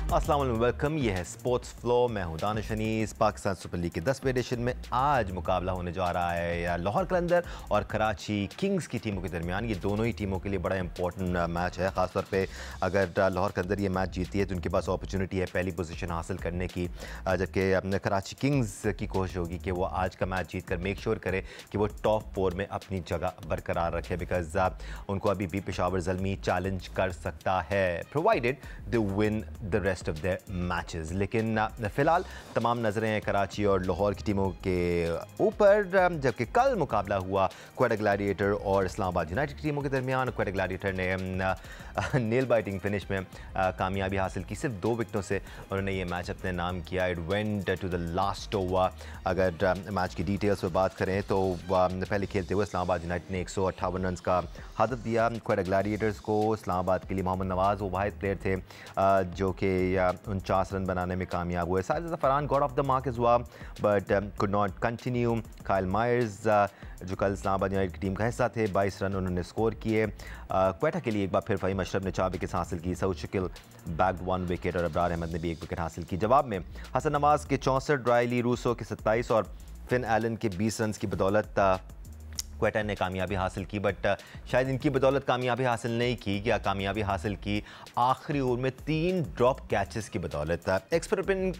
अस्सलाम वालेकुम, वेलकम। ये है स्पोर्ट्स फ्लो। मैं हूं दानिश अनीस। पाकिस्तान सुपर लीग के 10वें एडिशन में आज मुकाबला होने जा रहा है लाहौर कलंदर और कराची किंग्स की टीमों के दरमियान। ये दोनों ही टीमों के लिए बड़ा इंपॉर्टेंट मैच है। ख़ासतौर पे अगर लाहौर कलंदर ये मैच जीती है तो उनके पास अपॉर्चुनिटी है पहली पोजीशन हासिल करने की, जबकि कराची किंग्स की कोशिश होगी कि वो आज का मैच जीत कर मेक श्योर करे कि वो टॉप 4 में अपनी जगह बरकरार रखे, बिकॉज उनको अभी भी पेशावर ज़ल्मी चैलेंज कर सकता है provided they win the rest of the matches. लेकिन फिलहाल तमाम नज़रें हैं कराची और लाहौर की टीमों के ऊपर, जबकि कल मुकाबला हुआ क्वेटा ग्लैडिएटर और इस्लामाबाद यूनाइटेड की टीमों के दरमियान। क्वेटा ग्लैडिएटर ने नेल बाइटिंग फिनिश में कामयाबी हासिल की, सिर्फ 2 विकेटों से उन्होंने ये मैच अपने नाम किया। It went to the last over. अगर मैच की डिटेल्स पर बात करें तो पहले खेलते हुए इस्लामाबाद यूनाइटेड ने 158 रन का हदफ दिया क्वेटा ग्लैडिएटर्स को। इस्लामाबाद के लिए मोहम्मद नवाज़ वो वाहिद प्लेयर थे जो कि 49 रन बनाने में कामयाब हुए। साजिद ज़फ़रान got off the mark is हुआ but could not continue. Kyle Mayers जो कल इस्लामाबाद यूनाइटेड की टीम का हिस्सा थे, 22 रन उन्होंने स्कोर किए। क्वेटा के लिए एक बार फिर फ़हीम अशरफ ने 4 विकेट हासिल की। सऊद शकील बैग्ड 1 विकेट और अब्रार अहमद ने भी 1 विकेट हासिल की। जवाब में हसन नवाज़ के 64, ड्राइली रूसो के 27 और फिन एलन के 20 रन की बदौलत क्वेटा ने कामयाबी हासिल की। बट शायद इनकी बदौलत कामयाबी हासिल नहीं की, क्या कामयाबी हासिल की आखिरी ओवर में 3 ड्रॉप कैचेस की बदौलत। एक्सपर्ट ओपिनियन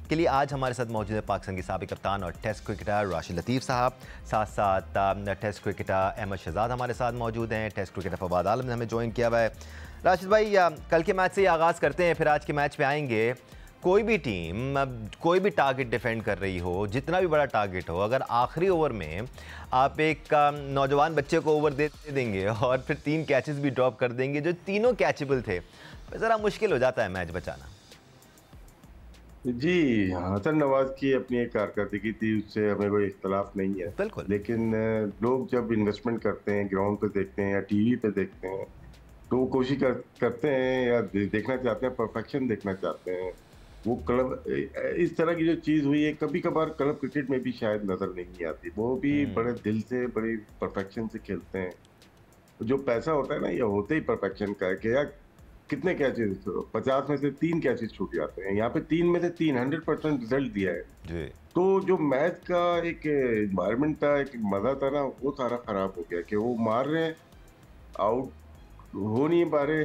के लिए आज हमारे साथ मौजूद है पाकिस्तान के साबिक कप्तान और टेस्ट क्रिकेटर राशिद लतीफ़ साहब, साथ साथ टेस्ट क्रिकेटर अहमद शहजाद हमारे साथ मौजूद हैं। टेस्ट क्रिकेटर फवाद आलम ने हमें ज्वाइन किया हुआ है। राशिद भाई, कल के मैच से ही आगाज़ करते हैं, फिर आज के मैच पे आएंगे। कोई भी टीम कोई भी टारगेट डिफेंड कर रही हो, जितना भी बड़ा टारगेट हो, अगर आखिरी ओवर में आप एक नौजवान बच्चे को ओवर दे देंगे और फिर 3 कैचेस भी ड्रॉप कर देंगे जो तीनों कैचेबल थे, तो ज़रा मुश्किल हो जाता है मैच बचाना। जी, हसन नवाज की अपनी एक कारकर्दगी थी, उससे हमें कोई इख्तलाफ नहीं है। बिल्कुल। लेकिन लोग जब इन्वेस्टमेंट करते हैं, ग्राउंड पे देखते हैं या टीवी पे देखते हैं, तो वो कोशिश करते हैं या देखना चाहते हैं, परफेक्शन देखना चाहते हैं। वो क्लब इस तरह की जो चीज़ हुई है, कभी कभार क्लब क्रिकेट में भी शायद नजर नहीं आती। वो भी बड़े दिल से, बड़ी परफेक्शन से खेलते हैं। जो पैसा होता है ना, ये होते ही परफेक्शन का है कि यार कितने कैचेस, 50 में से 3 कैचेस छूट जाते हैं, यहाँ पे 3 में से 3 100% रिजल्ट दिया है जी। तो जो मैच का एक एनवायरनमेंट था, एक मजा था ना, वो सारा खराब हो गया कि वो मार रहे हैं, आउट हो नहीं पा रहे,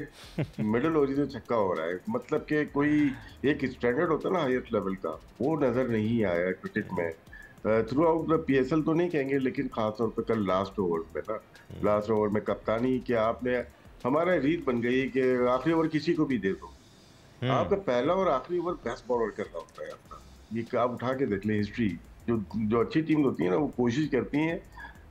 मिडिल ओवर से छक्का हो रहा है। मतलब कि कोई एक स्टैंडर्ड होता है ना हाईएस्ट लेवल का, वो नजर नहीं आया क्रिकेट में थ्रू आउट द पीएसएल तो नहीं कहेंगे, लेकिन खासतौर पर कल लास्ट ओवर में ना, लास्ट ओवर में कप्तानी कि आपने, हमारा रीत बन गई कि आखिरी ओवर किसी को भी दे दो। आपका पहला और आखिरी ओवर बेस्ट बॉलर करना होता है आपका। ये आप उठा के देख लें हिस्ट्री, जो जो अच्छी टीम होती है ना, वो कोशिश करती हैं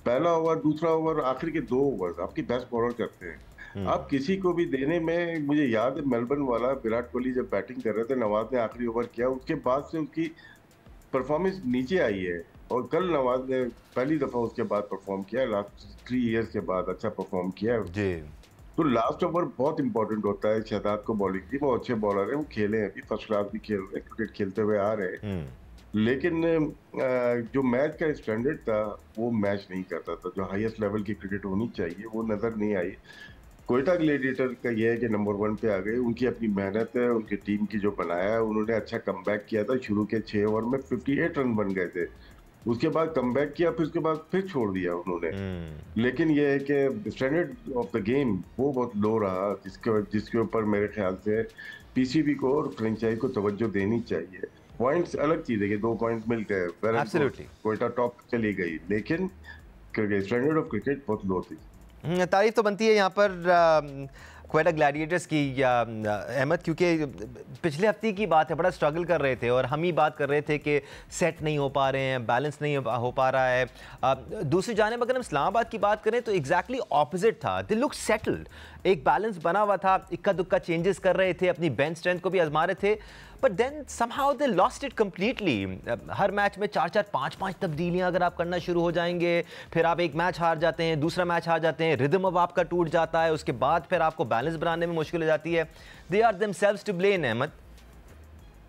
पहला ओवर, दूसरा ओवर, आखिर के 2 ओवर आपकी बेस्ट बॉलर करते हैं। आप किसी को भी देने में, मुझे याद है मेलबर्न वाला विराट कोहली जब बैटिंग कर रहे थे, नवाज ने आखिरी ओवर किया, उसके बाद से उसकी परफॉर्मेंस नीचे आई है। और कल नवाज ने पहली दफा उसके बाद परफॉर्म किया, लास्ट 3 इयर्स के बाद अच्छा परफॉर्म किया जी। तो लास्ट ओवर बहुत इंपॉर्टेंट होता है। शहजाद को बॉलिंग की, बहुत अच्छे बॉलर हैं, वो खेले हैं, अभी फर्स्ट क्लास भी खेल रहे हैं, क्रिकेट खेलते हुए आ रहे हैं। लेकिन जो मैच का स्टैंडर्ड था वो मैच नहीं करता था, जो हाईएस्ट लेवल की क्रिकेट होनी चाहिए वो नजर नहीं आई। क्वेटा ग्लैडिएटर का ये है कि नंबर 1 पे आ गए, उनकी अपनी मेहनत है, उनकी टीम की जो बनाया है, उन्होंने अच्छा कमबैक किया था। शुरू के 6 ओवर में 58 रन बन गए थे, उसके बाद कमबैक किया, फिर उसके बाद फिर छोड़ दिया उन्होंने। लेकिन ये है कि स्टैंडर्ड ऑफ द गेम वो बहुत लो रहा, जिसके ऊपर मेरे ख्याल से पीसीबी को और फ्रेंचाइज को तवज्जो देनी चाहिए। पॉइंट्स अलग चीज है कि 2 पॉइंट मिल गए, क्वेटा टॉप चली गई, लेकिन स्टैंडर्ड ऑफ क्रिकेट बहुत लो थी। तारीफ तो बनती है यहाँ पर क्वेटा ग्लैडिएटर्स की अहमद, क्योंकि पिछले हफ्ते की बात है, बड़ा स्ट्रगल कर रहे थे और हम ही बात कर रहे थे कि सेट नहीं हो पा रहे हैं, बैलेंस नहीं हो पा रहा है। दूसरी जानिब अगर हम इस्लामाबाद की बात करें तो एग्जैक्टली ऑपोजिट था। दे लुक सेटल्ड, एक बैलेंस बना हुआ था, इक्का दुक्का चेंजेस कर रहे थे, अपनी बेंच स्ट्रेंथ को भी आजमा रहे थे, but then somehow they lost it completely. हर मैच में 4-4, 5-5 तब्दीलियां अगर आप करना शुरू हो जाएंगे, फिर आप एक मैच हार जाते हैं, दूसरा मैच हार जाते हैं, रिदम अब आपका टूट जाता है, उसके बाद फिर आपको बैलेंस बनाने में मुश्किल हो जाती है। They are themselves to blame Ahmed.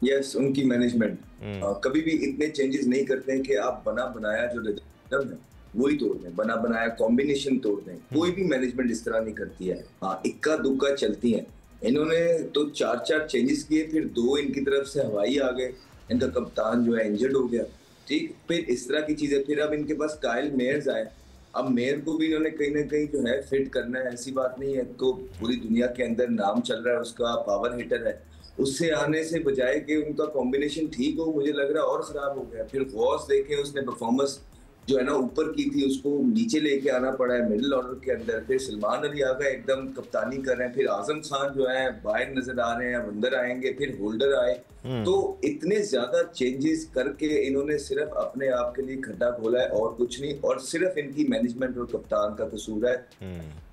Yes, उनकी मैनेजमेंट कभी भी इतने चेंजेस नहीं करते हैं कि आप बना बनाया जो रिदम है वही तोड़ दें, बना बनाया कॉम्बिनेशन तोड़ दें। कोई भी मैनेजमेंट इस तरह नहीं करती है। हाँ, इक्का दुक्का चलती है, इन्होंने तो 4-4 चेंजेस किए, फिर 2 इनकी तरफ से हवाई आ गए, इनका कप्तान जो है इंजर्ड हो गया, ठीक। फिर इस तरह की चीजें, फिर अब इनके पास काइल मेयर्स आए, अब मेयर को भी इन्होंने कहीं ना कहीं जो है फिट करना है, ऐसी बात नहीं है, तो पूरी दुनिया के अंदर नाम चल रहा है उसका, पावर हिटर है, उससे आने से बजाय कि उनका कॉम्बिनेशन ठीक हो, मुझे लग रहा है और खराब हो गया। फिर गौस देखें, उसने परफॉर्मेंस जो है ना ऊपर की थी, उसको नीचे लेके आना पड़ा है मिडिल ऑर्डर के अंदर। फिर सलमान अली आ गए, एकदम कप्तानी कर रहे हैं, फिर आजम खान जो है बाहर नजर आ रहे हैं, अब अंदर आएंगे, फिर होल्डर आए। तो इतने ज्यादा चेंजेस करके इन्होंने सिर्फ अपने आप के लिए खड्डा खोला है और कुछ नहीं, और सिर्फ इनकी मैनेजमेंट और कप्तान का कसूर है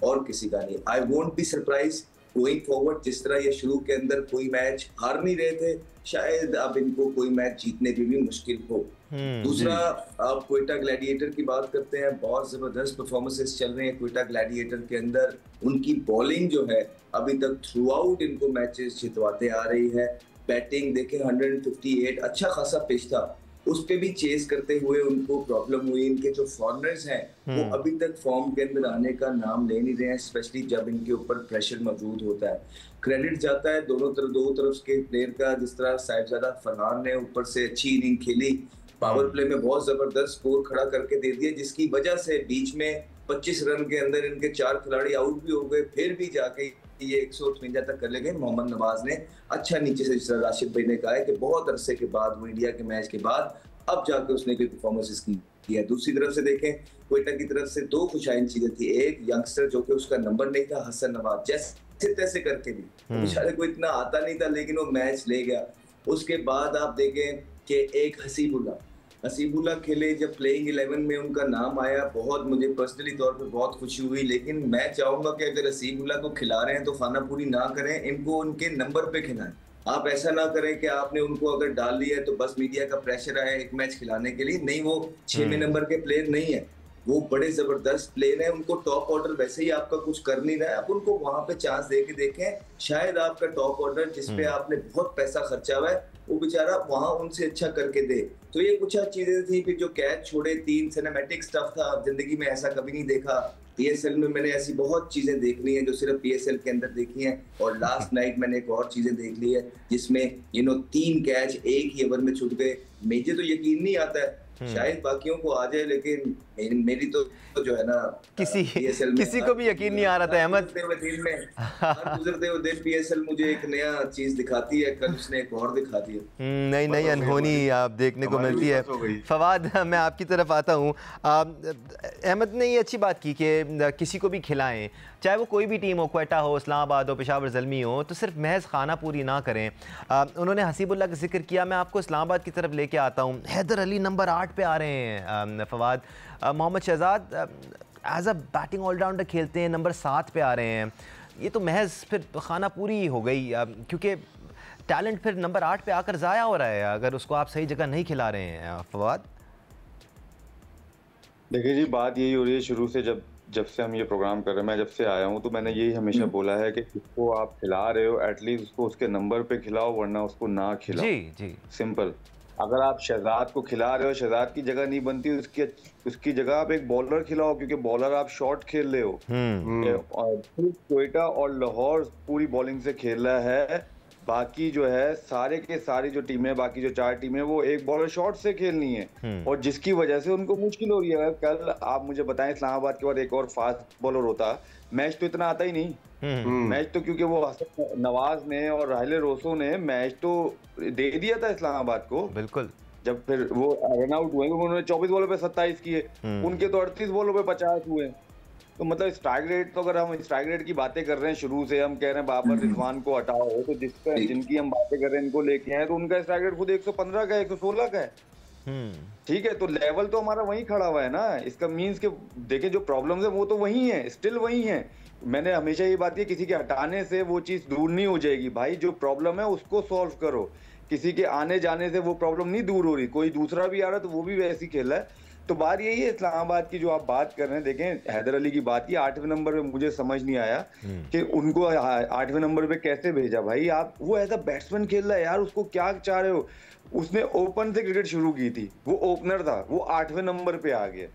और किसी का नहीं। I won't be surprise going forward, जिस तरह ये शुरू के अंदर कोई मैच हार नहीं रहे थे, शायद अब इनको कोई मैच जीतने की भी मुश्किल हो। दूसरा, आप क्वेटा ग्लैडिएटर की बात करते हैं, बहुत जबरदस्त परफॉर्मेंसेस चल रहे हैं क्वेटा ग्लैडिएटर के अंदर। उनकी बॉलिंग जो है अभी तक थ्रू आउट इनको मैचेस जितवाते आ रही है। बैटिंग देखें 158, अच्छा खासा पिच था, उस पे भी चेस करते हुए उनको प्रॉब्लम हुई। इनके जो फॉरनर्स हैं वो अभी तक फॉर्म के अंदर आने का नाम ले नहीं रहे हैं, स्पेशली जब इनके ऊपर प्रेशर मौजूद होता है। क्रेडिट जाता है दो तरफ के प्लेयर का, जिस तरह साहिबजादा फरहान ने ऊपर से अच्छी इनिंग खेली, पावर प्ले में बहुत जबरदस्त स्कोर खड़ा करके दे दिया, जिसकी वजह से बीच में 25 रन के अंदर इनके 4 खिलाड़ी आउट भी हो गए, फिर भी जाके ये 158 तक कर ले गए। मोहम्मद नवाज ने अच्छा नीचे से, जिस तरह राशिद भाई ने कहा है कि बहुत अरसे के बाद, वो इंडिया के मैच के बाद अब जाके उसने कोई परफॉर्मेंस की है। दूसरी तरफ से देखें, क्वेटा की तरफ से 2 खुशाइन चीजें थी। एक, यंगस्टर जो कि उसका नंबर नहीं था, हसन नवाज, जैसे तैसे करके भी, बेचारे को इतना आता नहीं था लेकिन वो मैच ले गया। उसके बाद आप देखें कि एक हसीबुल्ला खेले, जब प्लेइंग 11 में उनका नाम आया, बहुत मुझे पर्सनली तौर पे बहुत खुशी हुई। लेकिन मैं चाहूंगा कि अगर हसीबुल्ला को खिला रहे हैं तो खाना पूरी ना करें, इनको उनके नंबर पे खिलाएं। आप ऐसा ना करें कि आपने उनको अगर डाल दिया है तो बस मीडिया का प्रेशर आया एक मैच खिलाने के लिए, नहीं, वो 6वें नंबर के प्लेयर नहीं है, वो बड़े जबरदस्त प्लेयर है। उनको टॉप ऑर्डर वैसे ही आपका कुछ कर नहीं रहा है, आप उनको वहां पे चांस दे के देखें, शायद आपका टॉप ऑर्डर जिसपे आपने बहुत पैसा खर्चा हुआ है वो बेचारा वहां उनसे अच्छा करके दे। तो ये कुछ चीजें थी। फिर जो कैच छोड़े, 3 सिनेमैटिक स्टफ था, जिंदगी में ऐसा कभी नहीं देखा। पीएसएल में मैंने ऐसी बहुत चीजें देख ली हैं जो सिर्फ पीएसएल के अंदर देखी हैं, और लास्ट नाइट मैंने एक और चीजें देख ली है जिसमें 3 कैच एक ही ओवर में छूट गए। मुझे तो यकीन नहीं आता है, शायद बाकियों को आ जाए, लेकिन मेरी तो जो है ना, किसी को भी यकीन नहीं आ रहा था अहमद। गुजरते हुए दिन पीएसएल मुझे एक नया चीज दिखाती है, कल उसने एक और दिखा दी है, नई अनहोनी आप देखने को मिलती है। फवाद, मैं आपकी तरफ आता हूँ। अहमद ने ये अच्छी बात की कि किसी को भी खिलाएं, चाहे वो कोई भी टीम हो, क्वेटा हो, इस्लामाबाद हो, पेशावर ज़ल्मी हो, तो सिर्फ महज खाना पूरी ना करें। उन्होंने हसीबुल्ला का जिक्र किया, मैं आपको इस्लामाबाद की तरफ लेके आता हूँ। हैदर अली नंबर 8 पे आ रहे हैं Fawad. Mohammad Shahzad as a batting allrounder खेलते हैं, नंबर 7 पे आ रहे हैं। ये तो महज फिर खाना पूरी हो गई, क्योंकि टैलेंट फिर नंबर 8 पे आकर ज़ाया हो रहा है अगर उसको आप सही जगह नहीं खिला रहे हैं। फवाद, देखिए जी, बात यही हो रही है शुरू से, जब से हम ये प्रोग्राम कर रहे हैं, मैं जब से आया हूँ तो मैंने यही हमेशा बोला है कि जिसको आप खिला रहे हो एटलीस्ट उसको उसके नंबर पे खिलाओ, वरना उसको ना खिलाओ। जी। सिंपल। अगर आप शहजाद को खिला रहे हो, शहजाद की जगह नहीं बनती, उसकी जगह आप एक बॉलर खिलाओ, क्योंकि बॉलर आप शॉट खेल रहे हो। और क्वेटा और लाहौर पूरी बॉलिंग से खेल रहा है, बाकी जो है सारे के सारी जो टीमें, बाकी जो 4 टीमें, वो एक बॉलर शॉट से खेलनी है, और जिसकी वजह से उनको मुश्किल हो रही है। कल आप मुझे बताएं, इस्लामाबाद के बाद एक और फास्ट बॉलर होता, मैच तो इतना आता ही नहीं। मैच तो क्योंकि वो हसन नवाज ने और राहिल रोसो ने मैच तो दे दिया था इस्लामाबाद को, बिल्कुल। जब फिर वो रन आउट हुए, उन्होंने 24 बॉलों पे 27 किए, उनके तो 38 बॉलों पे 50 हुए। तो मतलब स्ट्राइक रेट, तो अगर हम स्ट्राइक रेट की बातें कर रहे हैं, शुरू से हम कह रहे हैं बाबर रिजवान को हटाओ, तो जिनकी हम बातें कर रहे हैं इनको लेके आए, तो उनका स्ट्राइक रेट खुद 115 का है, 116 का है। ठीक है, तो लेवल तो हमारा वहीं खड़ा हुआ है ना। इसका मीन्स कि देखिए जो प्रॉब्लम्स है वो तो वही है, स्टिल वही है। मैंने हमेशा ये बात की, किसी के हटाने से वो चीज दूर नहीं हो जाएगी भाई, जो प्रॉब्लम है उसको सॉल्व करो। किसी के आने जाने से वो प्रॉब्लम नहीं दूर हो रही, कोई दूसरा भी आ रहा है तो वो भी वैसे ही खेल रहा है। तो बात यही है इस्लामाबाद की जो आप बात कर रहे हैं। देखें, हैदर अली की बात की 8वें नंबर पे, मुझे समझ नहीं आया कि उनको 8वें नंबर पे कैसे भेजा भाई। आप, वो एज अ बैट्समैन खेल रहा है यार, उसको क्या चाह रहे हो। उसने ओपन से क्रिकेट शुरू की थी, वो ओपनर था, वो 8वें नंबर पे आ गया।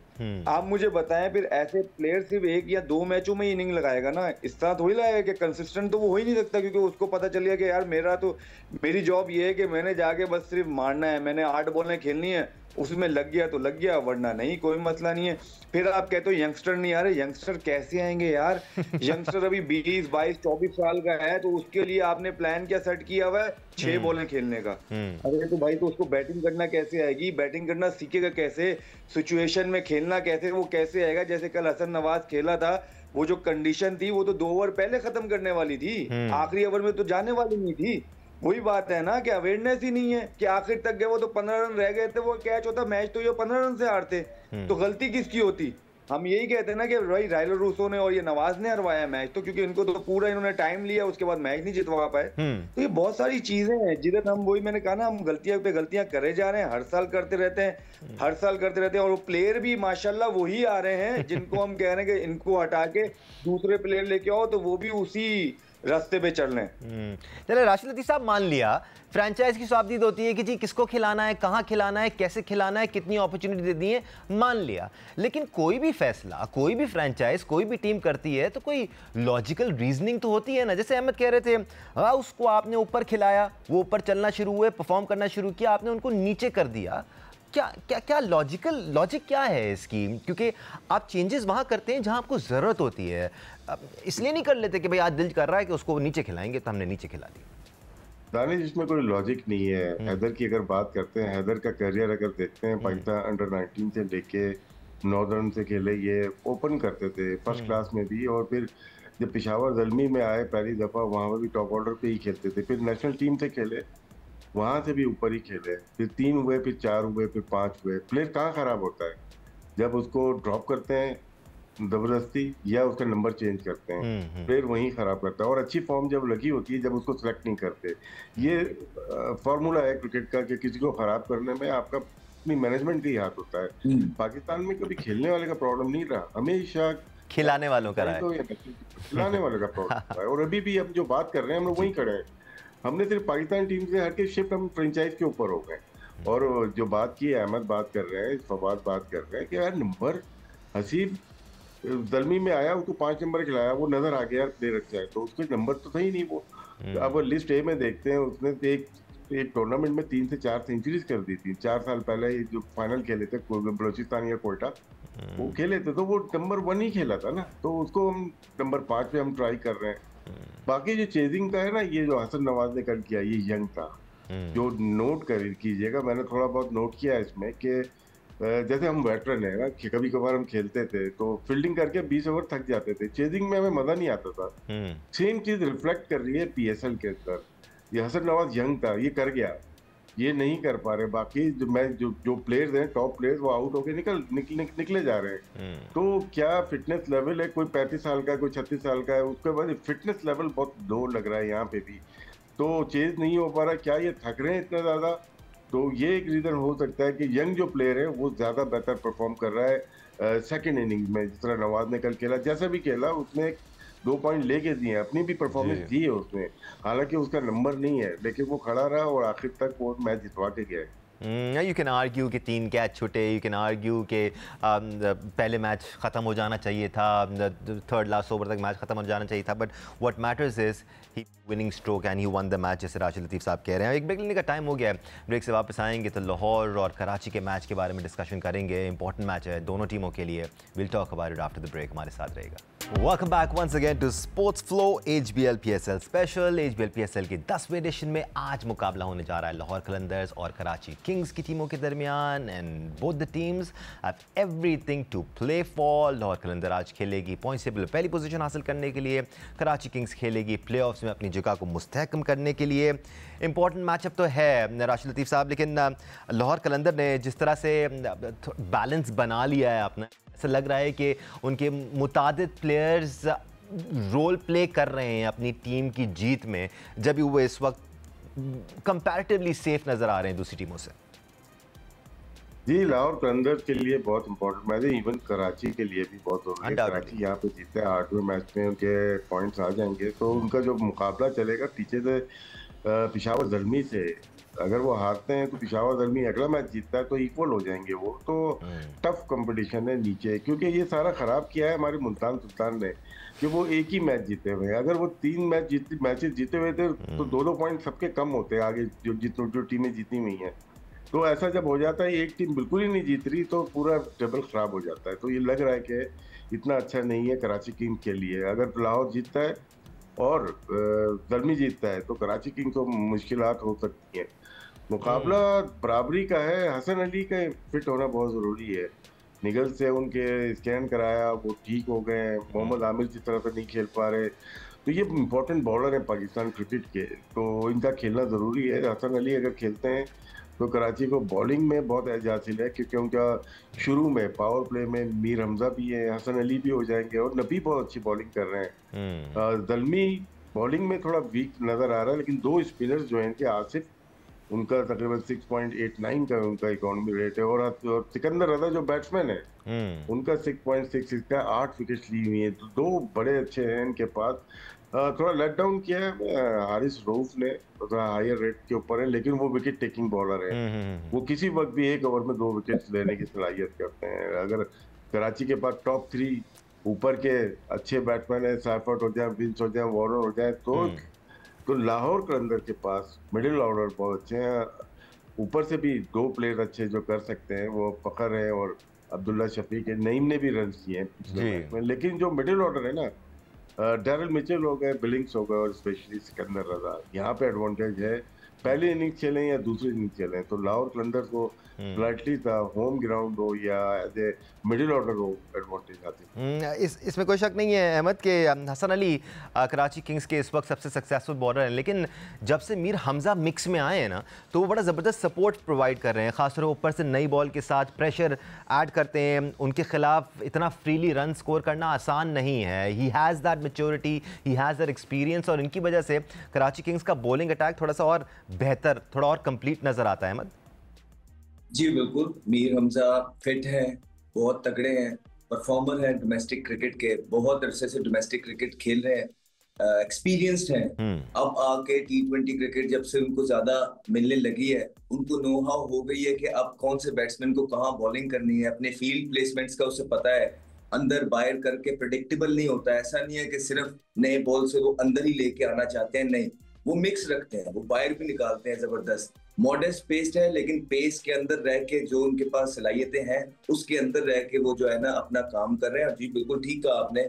आप मुझे बताएं, फिर ऐसे प्लेयर सिर्फ 1 या 2 मैचों में इनिंग लगाएगा ना, इस तरह थोड़ी लगाएगा कि कंसिस्टेंट तो वो हो ही नहीं सकता, क्योंकि उसको पता चल गया कि यार मेरी जॉब ये है कि मैंने जाके बस सिर्फ मारना है, मैंने 8 बॉलें खेलनी है, उसमें लग गया तो लग गया, वरना नहीं, कोई मसला नहीं है। फिर आप कहते हो यंगस्टर नहीं आ रहे, यंगस्टर कैसे आएंगे यार? यंगस्टर अभी 20, 22, 24 साल का है, तो उसके लिए आपने प्लान क्या सेट किया हुआ है? 6 बॉलें खेलने का। अरे तो भाई, तो उसको बैटिंग करना कैसे आएगी? बैटिंग करना सीखेगा कैसे? सिचुएशन में खेलना कैसे, वो कैसे आएगा? जैसे कल हसन नवाज खेला था, वो जो कंडीशन थी वो तो 2 ओवर पहले खत्म करने वाली थी, आखिरी ओवर में तो जाने वाली नहीं थी। वही बात है ना कि अवेयरनेस ही नहीं है कि आखिर तक गए, वो तो 15 रन रह गए थे, वो कैच होता, मैच तो ये 15 रन से हारते, तो गलती किसकी होती? हम यही कहते हैं ना कि भाई राइलर रूसो ने और ये नवाज ने हरवाया मैच, तो क्योंकि इनको तो पूरा इन्होंने टाइम लिया, उसके बाद मैच नहीं जितवा पाए। तो ये बहुत सारी चीजें हैं जिधर हम, वही मैंने कहा ना, हम गलतियां पे गलतियां करे जा रहे हैं, हर साल करते रहते हैं, हर साल करते रहते हैं, और वो प्लेयर भी माशाल्लाह वही आ रहे हैं जिनको हम कह रहे हैं कि इनको हटा के दूसरे प्लेयर लेके आओ, तो वो भी उसी रास्ते पे चल रहे हैं। चले राशिद लतीफ साहब, मान लिया फ्रेंचाइज की स्वाबदीद होती है कि जी किसको खिलाना है, कहां खिलाना है, कैसे खिलाना है, कितनी अपॉर्चुनिटी देनी है, मान लिया, लेकिन कोई भी फैसला, कोई भी फ्रेंचाइज, कोई भी टीम करती है तो कोई लॉजिकल रीजनिंग तो होती है ना। जैसे अहमद कह रहे थे, हाँ उसको आपने ऊपर खिलाया, वो ऊपर चलना शुरू हुए, परफॉर्म करना शुरू किया, आपने उनको नीचे कर दिया, क्या लॉजिक क्या है इसकी? क्योंकि आप चेंजेस वहां करते हैं जहां आपको जरूरत होती है, इसलिए नहीं कर लेते कि भाई आज दिल कर रहा है कि उसको नीचे खिलाएंगे तो हमने नीचे खिला दिया। दानिश, इसमें कोई लॉजिक नहीं है। हैदर की अगर बात करते हैं, हैदर का करियर अगर देखते हैं, पाकिस्तान अंडर 19 से लेके नॉर्दर्न से खेले, ये ओपन करते थे फर्स्ट क्लास में भी, और फिर जब पेशावर ज़ल्मी में आए पहली दफ़ा, वहाँ पर भी टॉप ऑर्डर पे ही खेलते थे, फिर नेशनल टीम से खेले, वहां से भी ऊपर ही खेले, फिर 3 हुए, फिर 4 हुए, फिर 5 हुए। प्लेयर कहाँ खराब होता है? जब उसको ड्रॉप करते हैं जबरदस्ती या उसका नंबर चेंज करते हैं, प्लेयर वहीं खराब करता है। और अच्छी फॉर्म जब लगी होती है, जब उसको सिलेक्ट नहीं करते। ये फॉर्मूला है क्रिकेट का कि किसी को खराब करने में आपका अपनी मैनेजमेंट का ही हाथ होता है। पाकिस्तान में कभी खेलने वाले का प्रॉब्लम नहीं रहा, हमेशा खिलाने वालों का रहा है, खिलाने वाले का प्रॉब्लम है। और अभी भी अब जो बात कर रहे हैं हम लोग वहीं खड़े हैं। हमने सिर्फ पाकिस्तान टीम से हट के शिफ्ट हम फ्रेंचाइज के ऊपर हो गए। और जो बात की, अहमद बात कर रहे हैं, फवाद बात कर रहे हैं कि यार नंबर, हसीब ज़ल्मी में आया, उसको 5 नंबर खिलाया, वो नजर आ गया प्लेयर अच्छा है, तो उसके नंबर तो सही नहीं वो। अब लिस्ट ए में देखते हैं, उसने एक टूर्नामेंट में 3 से 4 सेंचुरीज कर दी थी 4 साल पहले, जो फाइनल खेले थे बलोचिस्तान या कोयटा, वो खेले थे, तो वो नंबर 1 ही खेला था ना, तो उसको हम नंबर 5 पे हम ट्राई कर रहे हैं। बाकी जो चेजिंग का है ना, ये जो हसन नवाज ने कल किया, ये यंग था। जो नोट कीजिएगा, मैंने थोड़ा बहुत नोट किया इसमें कि जैसे हम वेटरन है ना, कि कभी कभार हम खेलते थे तो फील्डिंग करके 20 ओवर थक जाते थे, चेजिंग में हमें मजा नहीं आता था। सेम चीज रिफ्लेक्ट कर रही है पीएसएल के अंदर। ये हसन नवाज यंग था, ये कर गया, ये नहीं कर पा रहे। बाकी जो प्लेयर्स हैं, टॉप प्लेयर्स, वो आउट होके निकले जा रहे हैं। तो क्या फिटनेस लेवल है? कोई 35 साल का है, कोई 36 साल का है, उसके बाद फिटनेस लेवल बहुत लो लग रहा है यहाँ पे भी, तो चेज नहीं हो पा रहा। क्या ये थक रहे हैं इतना ज्यादा? तो ये एक रीजन हो सकता है कि यंग जो प्लेयर है वो ज्यादा बेहतर परफॉर्म कर रहा है सेकंड इनिंग्स में। जिस तरह नवाज ने कल खेला, जैसा भी खेला, उसने 2 पॉइंट लेके दिए, अपनी भी परफॉर्मेंस दी है उसने, हालांकि उसका नंबर नहीं है, लेकिन वो खड़ा रहा और आखिर तक वो मैच जितवा के गया। यू कैन आर्ग्यू कि 3 कैच छूटे, यू कैन आर्ग्यू कि पहले मैच ख़त्म हो जाना चाहिए था, थर्ड लास्ट ओवर तक मैच ख़त्म हो जाना चाहिए था, but what matters is he winning stroke and he one the match, जैसे राशिद लतीफ़ साहब कह रहे हैं। एक ब्रेक लेने का टाइम हो गया है, ब्रेक से वापस आएंगे तो लाहौर और कराची के मैच के बारे में डिस्कशन करेंगे। इंपॉर्टेंट मैच है दोनों टीमों के लिए। Will talk about it after the break, हमारे साथ रहेगा। Welcome back once again to sports flo HBL PSL special. HBL PSL के 10वें एडिशन में आज मुकाबला होने जा रहा है लाहौर कलंदर्स और कराची किंग्स की टीमों के दरमियान, and both the teams have everything to play for. Lahore Qalandar आज खेलेगी पॉइंट्स टेबल में पहली पोजीशन हासिल करने के लिए, कराची किंग्स खेलेगी प्लेऑफ्स में अपनी जगह को मुस्तहकम करने के लिए। इंपॉर्टेंट मैचअप तो है राशिद लतीफ़ साहब, लेकिन लाहौर कलंदर ने जिस तरह से बैलेंस बना लिया है अपना, ऐसा लग रहा है कि उनके मुतादिद प्लेयर्स रोल प्ले कर रहे हैं अपनी टीम की जीत में, जब वो इस वक्त कंपैरेटिवली सेफ नजर आ रहे हैं दूसरी टीमों से। जी, लाहौर कलंदर्स के लिए बहुत इंपॉर्टेंट मैच है, इवन कराची के लिए भी बहुत जरूरी है। कराची यहाँ पे जीते 8वें मैच में उनके पॉइंट्स आ जाएंगे, तो उनका जो मुकाबला चलेगा पीछे से पेशावर ज़ल्मी से, अगर वो हारते हैं तो पिशावर दरमी अगला मैच जीतता है तो इक्वल हो जाएंगे वो। तो टफ कंपटीशन है नीचे, क्योंकि ये सारा खराब किया है हमारे मुल्तान सुल्तान ने कि वो एक ही मैच जीते हुए। अगर वो 3 मैचेस जीते हुए थे तो 2-2 पॉइंट सबके कम होते हैं आगे जो टीमें जीती हुई हैं। तो ऐसा जब हो जाता है एक टीम बिल्कुल ही नहीं जीत रही तो पूरा टेबल खराब हो जाता है। तो ये लग रहा है कि इतना अच्छा नहीं है कराची किंग के लिए। अगर लाहौर जीतता है और दरमी जीतता है तो कराची किंग को मुश्किलात हो सकती हैं। मुकाबला बराबरी का है। हसन अली का फिट होना बहुत ज़रूरी है। निगल से उनके स्कैन कराया, वो ठीक हो गए। मोहम्मद आमिर जिस तरह से नहीं खेल पा रहे, तो ये इंपॉर्टेंट बॉलर हैं पाकिस्तान क्रिकेट के, तो इनका खेलना ज़रूरी है। हसन अली अगर खेलते हैं तो कराची को बॉलिंग में बहुत एजाज हासिल है, क्योंकि उनका शुरू में पावर प्ले में मीर हमजा भी है, हसन अली भी हो जाएंगे और नबी बहुत अच्छी बॉलिंग कर रहे हैं। दलमी बॉलिंग में थोड़ा वीक नज़र आ रहा है, लेकिन 2 स्पिनर्स जो हैं इनके, आसिफ उनका तकरीबन 6.89 का उनका इकोनॉमी रेट है, और सिकंदर रजा जो बैट्समैन है उनका 6.66 का 8 विकेट ली हुई है। तो 2 बड़े अच्छे हैं इनके पास। थोड़ा लेट डाउन किया है हारिस रऊफ ने, थोड़ा हायर रेट के ऊपर है, लेकिन वो विकेट टेकिंग बॉलर है। वो किसी वक्त भी एक ओवर में 2 विकेट लेने की सलाहियत करते हैं। अगर कराची के पास टॉप 3 ऊपर के अच्छे बैट्समैन है, साइफर्ट हो जाए, विंस हो जाए, वार्नर हो जाए, तो लाहौर कलंदर के पास मिडिल ऑर्डर बहुत अच्छे हैं। ऊपर से भी 2 प्लेयर अच्छे जो कर सकते हैं, वो फखर है और अब्दुल्ला शफीक है। नईम ने भी रन किए हैं पिछले मैच में, लेकिन जो मिडिल ऑर्डर है ना, डैरल मिचेल हो गए, बिलिंग्स हो गए और स्पेशली सिकंदर रजा, यहाँ पे एडवांटेज है। पहली इनिंग्स खेलें या दूसरी इनिंग्स खेलें, तो लाहौर कलंदर्स को स्लाइटली था होम ग्राउंड हो या एज ए मिडिल ऑर्डर हो एडवांटेज आती। इसमें कोई शक नहीं है अहमद कि हसन अली कराची किंग्स के इस वक्त सबसे सक्सेसफुल बॉलर हैं, लेकिन जब से मीर हमजा मिक्स में आए हैं ना, तो वो बड़ा ज़बरदस्त सपोर्ट प्रोवाइड कर रहे हैं। ख़ासतौर पर ऊपर से नई बॉल के साथ प्रेशर ऐड करते हैं। उनके खिलाफ इतना फ्रीली रन स्कोर करना आसान नहीं है। He has that maturity, he has that experience, और इनकी वजह से कराची किंग्स का बॉलिंग अटैक थोड़ा सा और बेहतर, थोड़ा और कंप्लीट नज़र आता है। अहमद जी बिल्कुल, मीर हमजा फिट हैं, बहुत तगड़े हैं, परफॉर्मर हैं डोमेस्टिक क्रिकेट के, बहुत अरसे से डोमेस्टिक क्रिकेट खेल रहे हैं, एक्सपीरियंस्ड हैं। अब आके T20 क्रिकेट जब से उनको ज्यादा मिलने लगी है, उनको नो हाउ हो गई है कि अब कौन से बैट्समैन को कहाँ बॉलिंग करनी है, अपने फील्ड प्लेसमेंट्स का उसे पता है। अंदर बाहर करके प्रेडिक्टेबल नहीं होता, ऐसा नहीं है कि सिर्फ नए बॉल से वो अंदर ही लेके आना चाहते हैं, नहीं, वो मिक्स रखते हैं, वो बाहर भी निकालते हैं जबरदस्त। मॉडेस्ट पेस्ट है, लेकिन पेस के अंदर रह के जो उनके पास सलाहियतें हैं उसके अंदर रह के वो जो है ना अपना काम कर रहे हैं। जी बिल्कुल ठीक कहा आपने,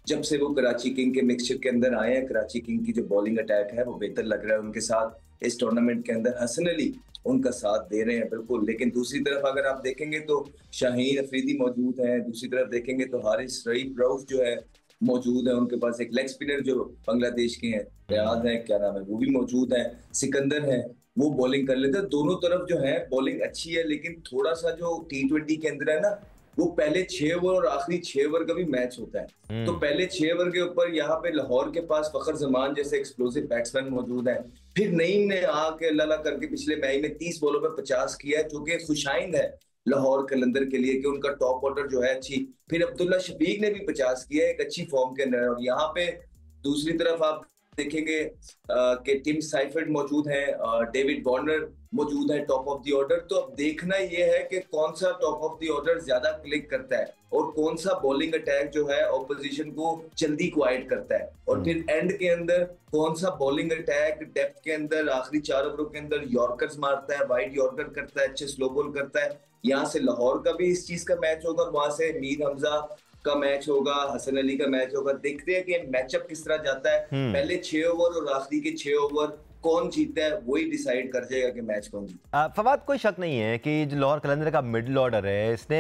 जब से वो कराची किंग के मिक्सचर के अंदर आए हैं, कराची किंग की जो बॉलिंग अटैक है वो बेहतर लग रहा है उनके साथ। इस टूर्नामेंट के अंदर हसन अली उनका साथ दे रहे हैं बिल्कुल, लेकिन दूसरी तरफ अगर आप देखेंगे तो शाहीन अफरीदी मौजूद है, दूसरी तरफ देखेंगे तो हारिस रऊफ जो है मौजूद है, उनके पास एक लेग स्पिनर जो बांग्लादेश के हैं, रियाज है, क्या नाम है, वो भी मौजूद है, सिकंदर है, वो बॉलिंग कर लेते हैं। दोनों तरफ जो है बॉलिंग अच्छी है, लेकिन थोड़ा सा जो T20 के अंदर है ना, वो पहले 6 ओवर और आखिरी 6 ओवर का भी मैच होता है। तो पहले 6 ओवर के ऊपर यहाँ पे लाहौर के पास फखर जमान जैसे एक्सप्लोसिव बैट्समैन मौजूद है। फिर नईम ने आके अल्लाह करके पिछले मैच में 30 बॉलों में 50 किया है, जो कि खुशाइंद है लाहौर कलंदर के लिए कि उनका टॉप ऑर्डर जो है अच्छी। फिर अब्दुल्ला शफीक ने भी 50 किया है एक अच्छी फॉर्म के अंदर। और यहाँ पे दूसरी तरफ आप देखेंगे कि टिम साइफर्ट मौजूद है, डेविड वार्नर मौजूद है टॉप ऑफ द ऑर्डर। तो अब देखना ये है कि कौन सा टॉप ऑफ द ऑर्डर ज्यादा क्लिक करता है और कौन सा बॉलिंग अटैक जो है ऑपोजिशन को जल्दी क्वाइट करता है, और फिर एंड के अंदर कौन सा बॉलिंग अटैक डेप्थ के अंदर आखिरी 4 ओवरों के अंदर यॉर्कर्स मारता है, वाइड यॉर्कर करता है, अच्छे स्लो बॉल करता है। यहाँ से लाहौर का भी इस चीज का मैच होगा, वहां से मीर हमजा का मैच होगा, हसन अली का मैच होगा। देखते हैं कि मैचअप किस तरह जाता है। पहले 6 ओवर और आखिरी के 6 ओवर कौन जीतता है वही डिसाइड कर जाएगा कि मैच कौन जीता। फवाद, कोई शक नहीं है कि जो लाहौर कलंदर का मिडिल ऑर्डर है, इसने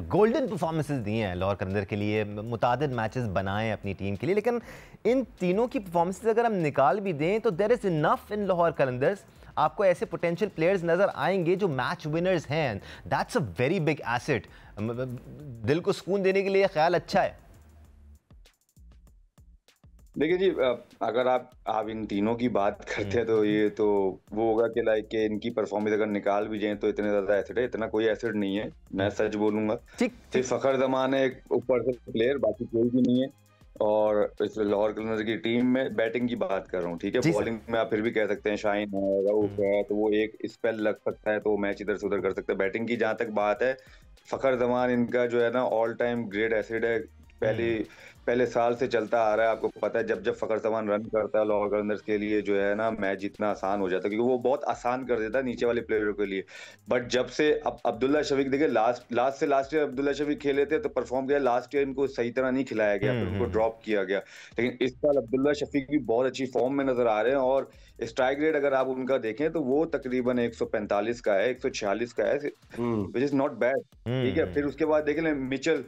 गोल्डन परफॉर्मेंसेस दी हैं लाहौर कलंदर के लिए, मुतादिद मैचेस बनाए हैं अपनी टीम के लिए, लेकिन इन तीनों की परफॉर्मेंसेस अगर हम निकाल भी दें तो there is enough in Lahore Qalandars. आपको ऐसे पोटेंशियल प्लेयर्स नज़र आएंगे जो मैच विनर्स हैं। That's a very big asset. दिल को सुकून देने के लिए ख्याल अच्छा है। देखिए जी, अगर आप इन तीनों की बात करते हैं तो ये तो वो होगा कि लाइक कि इनकी परफॉर्मेंस अगर निकाल भी जाए तो इतने ज्यादा एसेट है, इतना कोई एसेट नहीं है, मैं सच बोलूंगा। सिर्फ फखर जमान है एक ऊपर से प्लेयर, बाकी कोई भी नहीं है। और इस लाहौर कलंदर्स की टीम में बैटिंग की बात कर रहा हूँ, ठीक है। बॉलिंग में आप फिर भी कह सकते हैं शाहीन है, रऊफ है, तो वो एक स्पेल लग सकता है तो मैच इधर से उधर कर सकते हैं। बैटिंग की जहां तक बात है, फखर जमान इनका जो है ना ऑल टाइम ग्रेट एसिड है, पहले साल से चलता आ रहा है। आपको पता है जब जब फखर जमान रन करता है लाहौर कलंदर्स के लिए जो है ना मैच जीतना आसान हो जाता है, क्योंकि वो बहुत आसान कर देता है नीचे वाले प्लेयरों के लिए। बट जब से अब अब्दुल्ला शफीक देखिए, लास्ट ईयर अब्दुल्ला शफीक खेले थे तो परफॉर्म किया, लास्ट ईयर इनको सही तरह नहीं खिलाया गया, फिर उनको ड्रॉप किया गया। लेकिन इस साल अब्दुल्ला शफीक भी बहुत अच्छी फॉर्म में नजर आ रहे हैं, और स्ट्राइक रेट अगर आप उनका देखें तो वो तकरीबन 145 का है, 146 का है, विच इज नॉट बैड, ठीक है। फिर उसके बाद देख लें मिचेल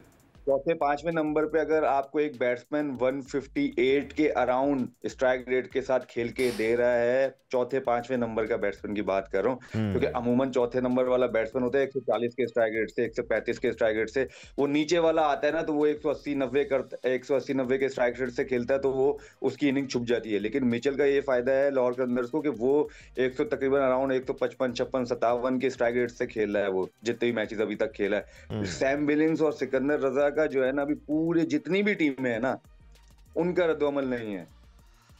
चौथे पांचवें नंबर पे, अगर आपको एक बैट्समैन 158 के अराउंड स्ट्राइक रेट के साथ खेल के दे रहा है, चौथे पांचवें नंबर का बैट्समैन की बात कर रहा हूँ, क्योंकि अमूमन चौथे नंबर वाला बैट्समैन होता है 140 के स्ट्राइक रेट से, 135 के स्ट्राइक रेट से। वो नीचे वाला आता है ना तो वो 180-90 के स्ट्राइक रेट से खेलता है, तो वो उसकी इनिंग छुप जाती है। लेकिन मिचेल का ये फायदा है लाहौर कलंदर्स को कि वो 100 तकरीबन अराउंड 155, 56, 57 के स्ट्राइक रेट से खेल रहा है, वो जितने भी मैचेस अभी तक खेला है। सैम बिलिंग्स और सिकंदर रजा का जो है ना अभी पूरे जितनी भी टीम है ना उनका रद्दोअमल नहीं है।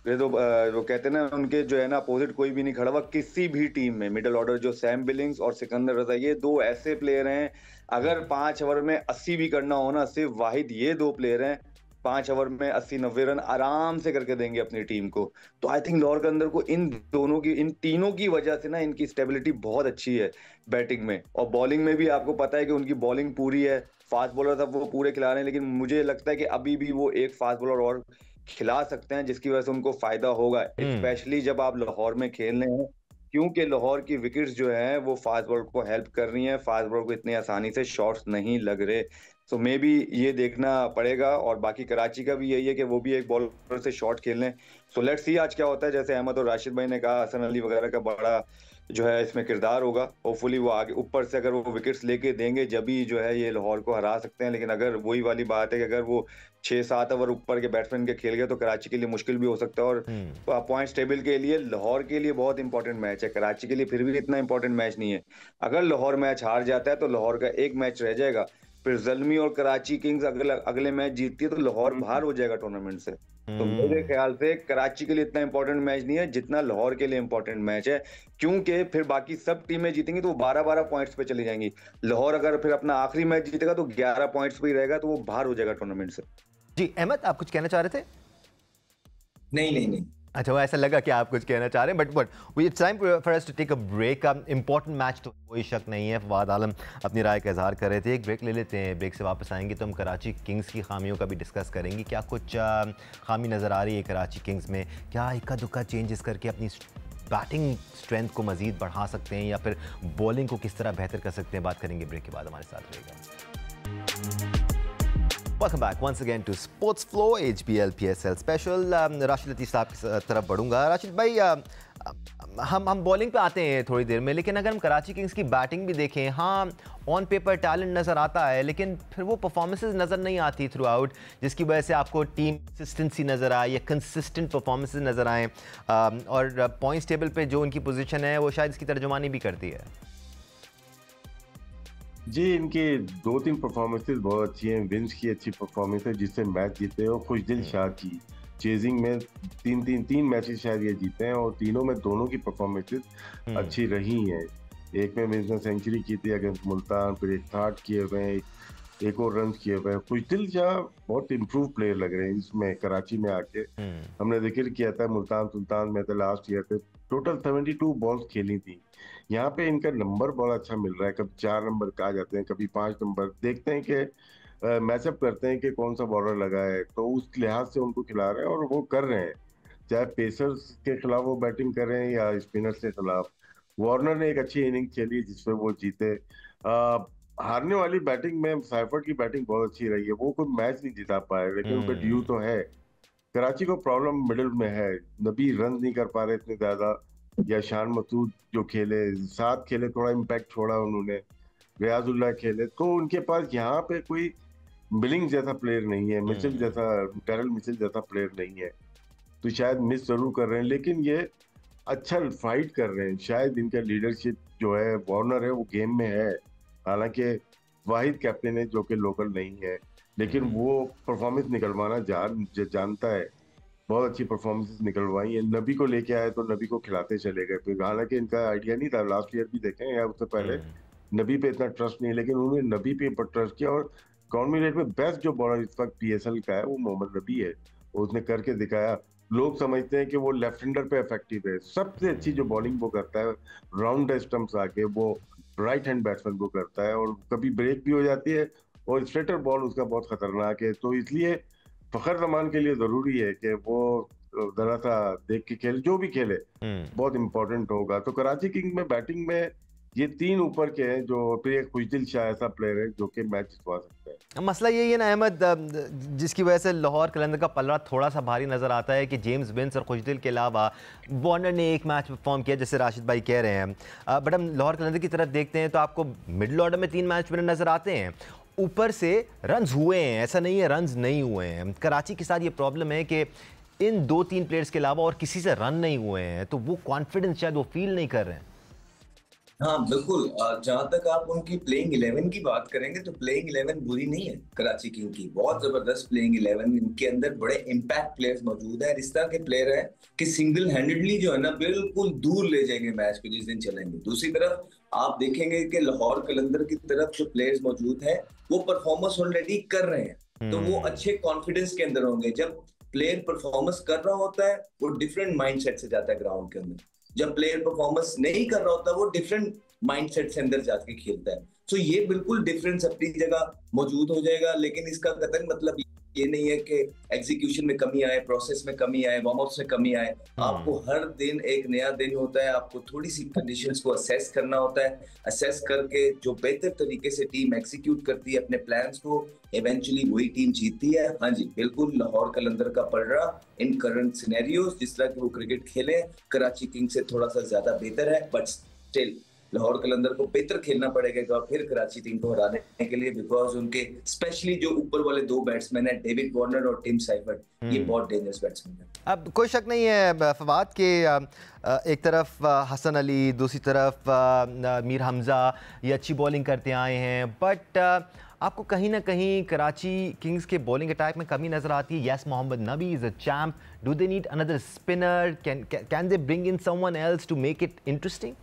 ये तो वो कहते हैं ना उनके जो है ना अपोजिट कोई भी नहीं खड़ा हुआ किसी भी टीम में मिडिल ऑर्डर। जो सैम बिलिंग्स और सिकंदर रजा, ये दो ऐसे प्लेयर हैं, अगर 5 ओवर में 80 भी करना हो ना, सिर्फ वाहिद ये दो प्लेयर हैं 5 ओवर में 80-90 रन आराम से करके देंगे अपनी टीम को। तो आई थिंक लाहौर के अंदर को इन तीनों की वजह से ना इनकी स्टेबिलिटी बहुत अच्छी है बैटिंग में। और बॉलिंग में भी आपको पता है कि उनकी बॉलिंग पूरी है, फास्ट बॉलर सब वो पूरे खिला रहे हैं, लेकिन मुझे लगता है कि अभी भी वो एक फास्ट बॉलर और खिला सकते हैं, जिसकी वजह से उनको फायदा होगा, स्पेशली जब आप लाहौर में खेल रहे हैं, क्योंकि लाहौर की विकेट्स जो हैं वो फास्ट बॉलर को हेल्प कर रही हैं, फास्ट बॉलर को इतनी आसानी से शॉट्स नहीं लग रहे। सो मे बी ये देखना पड़ेगा। और बाकी कराची का भी यही है कि वो भी एक बॉलर से शॉट खेल लें। सो लेट्स सी आज क्या होता है। जैसे अहमद और राशिद भाई ने कहा, हसन अली वगैरह का बड़ा जो है इसमें किरदार होगा। होपफुली वो आगे ऊपर से अगर वो विकेट्स लेके देंगे जब ही जो है ये लाहौर को हरा सकते हैं। लेकिन अगर वही वाली बात है कि अगर वो 6-7 ओवर ऊपर के बैट्समैन के खेल गए तो कराची के लिए मुश्किल भी हो सकता है। और पॉइंट्स टेबल के लिए लाहौर के लिए बहुत इंपॉर्टेंट मैच है, कराची के लिए फिर भी इतना इंपॉर्टेंट मैच नहीं है। अगर लाहौर मैच हार जाता है तो लाहौर का एक मैच रह जाएगा, फिर ज़ल्मी और कराची किंग्स अगले मैच जीतती है तो लाहौर बाहर हो जाएगा टूर्नामेंट से। तो मेरे ख्याल से कराची के लिए इतना इंपॉर्टेंट मैच नहीं है जितना लाहौर के लिए इंपॉर्टेंट मैच है, क्योंकि फिर बाकी सब टीमें जीतेंगी तो वो 12-12 पॉइंट्स पे चली जाएंगी। लाहौर अगर फिर अपना आखिरी मैच जीतेगा तो 11 पॉइंट्स पे ही रहेगा, तो वो बाहर हो जाएगा टूर्नामेंट से। जी अहमद, आप कुछ कहना चाह रहे थे? नहीं। अच्छा, वो ऐसा लगा कि आप कुछ कहना चाह रहे हैं, but it's time for us to take a break. Important match तो कोई शक नहीं है, फवाद आलम अपनी राय का इजहार कर रहे थे। एक ब्रेक ले लेते हैं, ब्रेक से वापस आएंगे तो हम कराची किंग्स की खामियों का भी डिस्कस करेंगे। क्या कुछ खामी नज़र आ रही है कराची किंग्स में? क्या इक्का दुक्का चेंजेस करके अपनी बैटिंग स्ट्रेंथ को मज़ीद बढ़ा सकते हैं, या फिर बॉलिंग को किस तरह बेहतर कर सकते हैं? बात करेंगे ब्रेक के बाद, हमारे साथ रहेगा। Welcome back once again to Sports Flow HBL PSL Special। Rashid लतीफ़ साहब की तरफ बढ़ूंगा। राशिद भाई, हम बॉलिंग पे आते हैं थोड़ी देर में, लेकिन अगर हम कराची किंग्स की बैटिंग भी देखें, हाँ ऑन पेपर टैलेंट नज़र आता है, लेकिन फिर वो परफॉर्मेंसेज नज़र नहीं आती थ्रू आउट, जिसकी वजह से आपको टीम कंसिस्टेंसी नज़र आए या कंसिस्टेंट परफॉर्मेंसेज नज़र आएँ। और पॉइंट्स टेबल पे जो उनकी पोजीशन है वो शायद इसकी तर्जुमानी भी करती है। जी, इनकी 2-3 परफॉर्मेंसेस बहुत अच्छी हैं। विंस की अच्छी परफॉर्मेंस है जिससे मैच जीते, और खुशदिल शाह की चेजिंग में तीन मैचेस शायद ये जीते हैं, और तीनों में दोनों की परफॉर्मेंसेस अच्छी रही हैं। एक में विंस ने सेंचुरी की थी अगेंस्ट मुल्तान, फिर एक 60 किए हुए हैं, एक और रन किए हुए हैं। खुशदिल शाह बहुत इम्प्रूव प्लेयर लग रहे हैं इसमें कराची में आके। हमने जिक्र किया था मुल्तान सुल्तान में तो लास्ट ईयर पे टोटल 72 बॉल्स खेली थी। यहाँ पे इनका नंबर बड़ा अच्छा मिल रहा है, कभी 4 नंबर कहा जाते हैं, कभी 5 नंबर। देखते हैं कि मैचअप करते हैं कि कौन सा बॉलर लगा है, तो उस लिहाज से उनको खिला रहे हैं, और वो कर रहे हैं। चाहे पेसर्स के खिलाफ वो बैटिंग कर रहे हैं या स्पिनर्स के खिलाफ। वार्नर ने एक अच्छी इनिंग खेली जिसपे वो जीते। हारने वाली बैटिंग में साइफर्ट की बैटिंग बहुत अच्छी रही है, वो कोई मैच नहीं जिता पाए, लेकिन उनका ड्यू तो है। कराची को प्रॉब्लम मिडिल में है, नबी रन नहीं कर पा रहे इतने ज्यादा, या शान मसूद जो खेले 7 खेले, थोड़ा इम्पैक्ट छोड़ा उन्होंने। रियाजुल्लाह खेले, तो उनके पास यहाँ पे कोई बिलिंग जैसा प्लेयर नहीं है, मिचेल जैसा, टेरल मिचेल जैसा प्लेयर नहीं है, तो शायद मिस जरूर कर रहे हैं, लेकिन ये अच्छा फाइट कर रहे हैं। शायद इनका लीडरशिप जो है, वार्नर है, वो गेम में है, हालांकि वाहिद कैप्टन है जो कि लोकल नहीं है। लेकिन वो परफॉर्मेंस निकलवाना जानता है। बहुत अच्छी परफॉर्मेंसेस निकलवाई है। नबी को लेके आए तो नबी को खिलाते चले गए, फिर हालांकि इनका आइडिया नहीं था, लास्ट ईयर भी देखें या उससे पहले नबी पे इतना ट्रस्ट नहीं, लेकिन उन्होंने नबी पे ट्रस्ट किया। और कॉन्बिनेट में बेस्ट जो बॉलर इस वक्त पीएसएल का है वो मोहम्मद नबी है, उसने करके दिखाया। लोग समझते हैं कि वो लेफ्ट हैंडर पे इफेक्टिव है, सबसे अच्छी जो बॉलिंग वो करता है राउंड स्टंप्स आके, वो राइट हैंड बैट्समैन वो करता है, और कभी ब्रेक भी हो जाती है, और स्ट्रेटर बॉल उसका बहुत खतरनाक है। तो इसलिए फखर जमान के लिए जरूरी है कि वो जरा सा देख के खेले, जो भी खेले बहुत इंपॉर्टेंट होगा। तो कराची किंग में बैटिंग में ये 3 ऊपर के हैं, जो फिर एक खुशदिल शाह ऐसा प्लेयर है जो कि मैच जितवा सकता है। मसला यही है ना अहमद, जिसकी वजह से लाहौर कलंदर का पलड़ा थोड़ा सा भारी नज़र आता है कि जेम्स बिन्स और खुशदिल के अलावा वार्नर ने एक मैच परफॉर्म किया, जैसे राशिद भाई कह रहे हैं। बट हम लाहौर कलंदर की तरफ देखते हैं तो आपको मिडिल ऑर्डर में 3 मैच विनर नज़र आते हैं, ऊपर से रन्स हुए हैं, ऐसा नहीं है रन्स नहीं हुए हैं। कराची के साथ ये प्रॉब्लम है कि इन 2-3 प्लेयर्स के अलावा और किसी से रन नहीं हुए हैं, तो वो कॉन्फिडेंस शायद वो फील नहीं कर रहे हैं। हाँ बिल्कुल, जहां तक आप उनकी प्लेइंग 11 की बात करेंगे तो प्लेइंग 11 बुरी नहीं है कराची किंग की, बहुत जबरदस्त प्लेइंग 11। इनके अंदर बड़े इम्पैक्ट प्लेयर्स मौजूद है, इस तरह के प्लेयर है कि सिंगल हैंडेडली जो है ना बिल्कुल दूर ले जाएंगे मैच को जिस दिन चलेंगे। दूसरी तरफ आप देखेंगे कि लाहौर कलंदर की तरफ जो प्लेयर्स मौजूद है वो परफॉर्मेंस ऑलरेडी कर रहे हैं, तो वो अच्छे कॉन्फिडेंस के अंदर होंगे। जब प्लेयर परफॉर्मेंस कर रहा होता है वो डिफरेंट माइंडसेट से जाता है ग्राउंड के अंदर, जब प्लेयर परफॉर्मेंस नहीं कर रहा होता वो डिफरेंट माइंडसेट से अंदर जाके खेलता है। तो ये बिल्कुल डिफरेंस अपनी जगह मौजूद हो जाएगा, लेकिन इसका कतई मतलब ये नहीं है कि एग्जीक्यूशन में कमी आए, प्रोसेस में कमी आए, वार्म अप्स में कमी आए। आपको हर दिन एक नया दिन होता है, आपको थोड़ी सी कंडीशंस को असेस करना होता है। असेस करके जो बेहतर तरीके से टीम एग्जीक्यूट करती है अपने प्लान्स को, इवेंचुअली वही टीम जीतती है। हाँ जी बिल्कुल, लाहौर कलंदर का पलड़ा इन करंट सिनेरियोज जिस तरह की वो क्रिकेट खेले कराची किंग से थोड़ा सा ज्यादा बेहतर है, बट स्टिल लाहौर कलंदर को बेहतर खेलना पड़ेगा फिर कराची टीम को हराने के लिए, बिकॉज उनके स्पेशली जो ऊपर वाले 2 बैट्समैन है डेविड वार्नर और टिम साइफर्ट, ये बहुत डेंजरस बैट्समैन है। अब कोई शक नहीं है फवाद के एक तरफ हसन अली, दूसरी तरफ मीर हमजा, ये अच्छी बॉलिंग करते आए हैं, बट आपको कहीं ना कहीं कराची किंग्स के बॉलिंग अटैक में कमी नजर आती है। Yes, Mohammad Nabi is a champ, do they need another spinner, can they bring in someone else to make it interesting?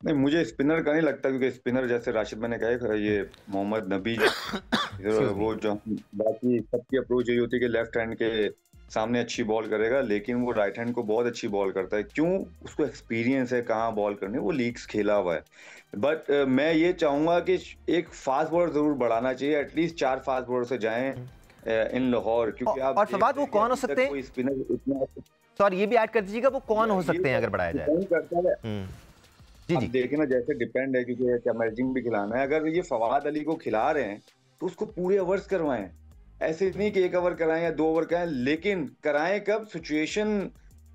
नहीं, मुझे स्पिनर का नहीं लगता, क्योंकि स्पिनर जैसे राशिद मैंने कहा ये मोहम्मद नबी वो जो बाकी सबकी अप्रोच यही होती है कि लेफ्ट हैंड के सामने अच्छी बॉल करेगा, लेकिन वो राइट हैंड को बहुत अच्छी बॉल करता है। क्यों? उसको एक्सपीरियंस है कहाँ बॉल करनी, वो लीग्स खेला हुआ है। बट मैं ये चाहूंगा कि एक फास्ट बॉलर जरूर बढ़ाना चाहिए, एटलीस्ट 4 फास्ट बॉलर से जाएं इन लाहौर, क्योंकि आप और फवाद वो कौन हो सकते हैं? स्पिनर इतना, सॉरी ये भी ऐड कर दीजिएगा, वो कौन हो सकते हैं अगर बढ़ाया जाए? अब देखें ना, जैसे डिपेंड है, क्योंकि एमर्जिंग भी खिलाना है। अगर ये फवाद अली को खिला रहे हैं तो उसको पूरे ओवर्स करवाएं, ऐसे नहीं कि 1 ओवर कराएं या 2 ओवर कराएं, लेकिन कराएं कब? सिचुएशन,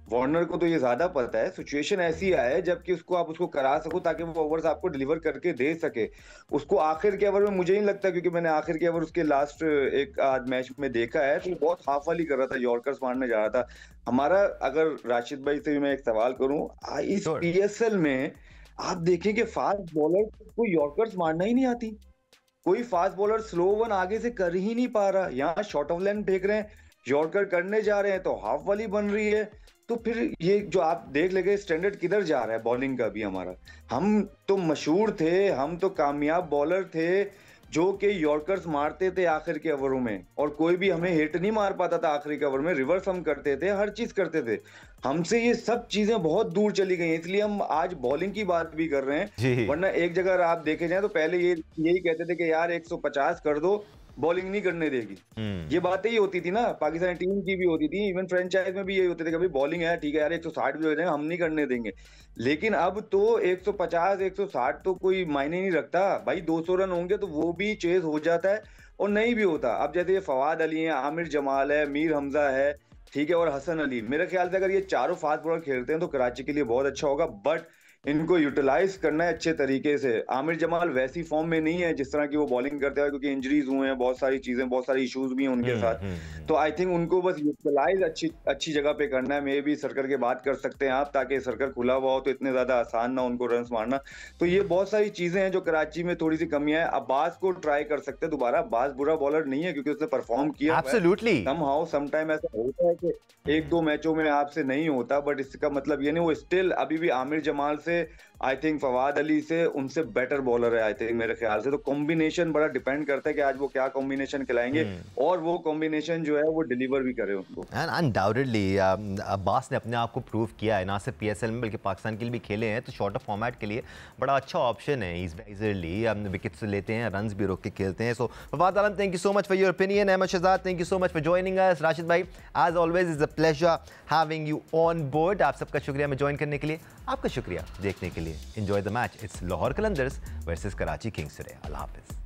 वार्नर को तो ये ज्यादा पता है, सिचुएशन ऐसी आए जबकि उसको करा सको, ताकि वो ओवर्स आपको डिलीवर करके दे सके। उसको आखिर के ओवर में मुझे नहीं लगता, क्योंकि मैंने आखिर के ओवर उसके लास्ट एक आध मैच में देखा है, तो बहुत हाफ वाली कर रहा था, यॉर्कर्स मारने जा रहा था। हमारा, अगर राशिद भाई से भी मैं एक सवाल करूं, इस पीएसएल में आप देखें कि फास्ट बॉलर को यॉर्कर्स मारना ही नहीं आती, कोई फास्ट बॉलर स्लो वन आगे से कर ही नहीं पा रहा। यहाँ शॉर्ट ऑफ लेंथ फेंक रहे हैं, यॉर्कर करने जा रहे हैं तो हाफ वाली बन रही है। तो फिर ये जो आप देख लेंगे स्टैंडर्ड किधर जा रहा है बॉलिंग का भी हमारा। हम तो मशहूर थे, हम तो कामयाब बॉलर थे जो कि यॉर्कर्स मारते थे आखिर के ओवरों में, और कोई भी हमें हिट नहीं मार पाता था आखिरी के ओवर में, रिवर्स हम करते थे, हर चीज करते थे। हमसे ये सब चीजें बहुत दूर चली गई, इसलिए हम आज बॉलिंग की बात भी कर रहे हैं। वरना एक जगह आप देखे जाए तो पहले यही कहते थे कि यार 150 कर दो, बॉलिंग नहीं करने देगी। ये बातें ही होती थी ना, पाकिस्तानी टीम की भी होती थी, इवन फ्रेंचाइज में भी यही होते थे, कभी बॉलिंग है ठीक है यार 160 भी हो जाएगा, हम नहीं करने देंगे। लेकिन अब तो 150 160 तो कोई मायने नहीं रखता भाई, 200 रन होंगे तो वो भी चेज हो जाता है और नहीं भी होता। अब जैसे ये फवाद अली है, आमिर जमाल है, मीर हमजा है, ठीक है, और हसन अली, मेरे ख्याल से अगर ये चारों फास्ट बॉलर खेलते हैं तो कराची के लिए बहुत अच्छा होगा। बट इनको यूटिलाइज करना है अच्छे तरीके से। आमिर जमाल वैसी फॉर्म में नहीं है जिस तरह की वो बॉलिंग करते हैं, क्योंकि इंजरीज हुए हैं, बहुत सारी चीजें, बहुत सारी इश्यूज भी हैं उनके साथ। तो आई थिंक उनको बस यूटिलाइज अच्छी जगह पे करना है। मे भी सर्कल के बात कर सकते हैं आप, ताकि सर्कल खुला हुआ हो तो इतने ज्यादा आसान ना उनको रन मारना। तो ये बहुत सारी चीजें हैं जो कराची में थोड़ी सी कमियां है। अब्बास को ट्राई कर सकते हैं दोबारा। अब्बास बुरा बॉलर नहीं है, क्योंकि उसने परफॉर्म किया एब्सोल्युटली। समटाइम ऐसा होता है कि एक दो मैचों में आपसे नहीं होता, बट इसका मतलब ये नहीं, वो स्टिल अभी भी आमिर जमाल से, आई थिंक फवाद अली से, उनसे बेटर बॉलर है आई थिंक मेरे ख्याल से। तो कॉम्बिनेशन बड़ा डिपेंड करता है कि आज वो क्या कॉम्बिनेशन खिलाएंगे और वो कॉम्बिनेशन जो है वो डिलीवर भी करे उनको। एंड अनडाउटेडली अब्बास ने अपने आप को प्रूव किया है, ना सिर्फ PSL में बल्कि पाकिस्तान के लिए भी खेले हैं, तो शॉर्टर फॉर्मेट के लिए बड़ा अच्छा ऑप्शन है। इजली विकेट्स लेते हैं, रन्स भी रोक के खेलते हैं। So Fawad Alam, thank you so much for your opinion. Ahmed Shehzad, thank you so much for joining us. Rashid भाई, as always is a pleasure having you on board. आप सबका शुक्रिया हमें ज्वाइन करने के लिए, आपका शुक्रिया देखने के लिए। Enjoy the match. It's Lahore Qalandars versus Karachi Kings today. अल्लाह हाफिज़।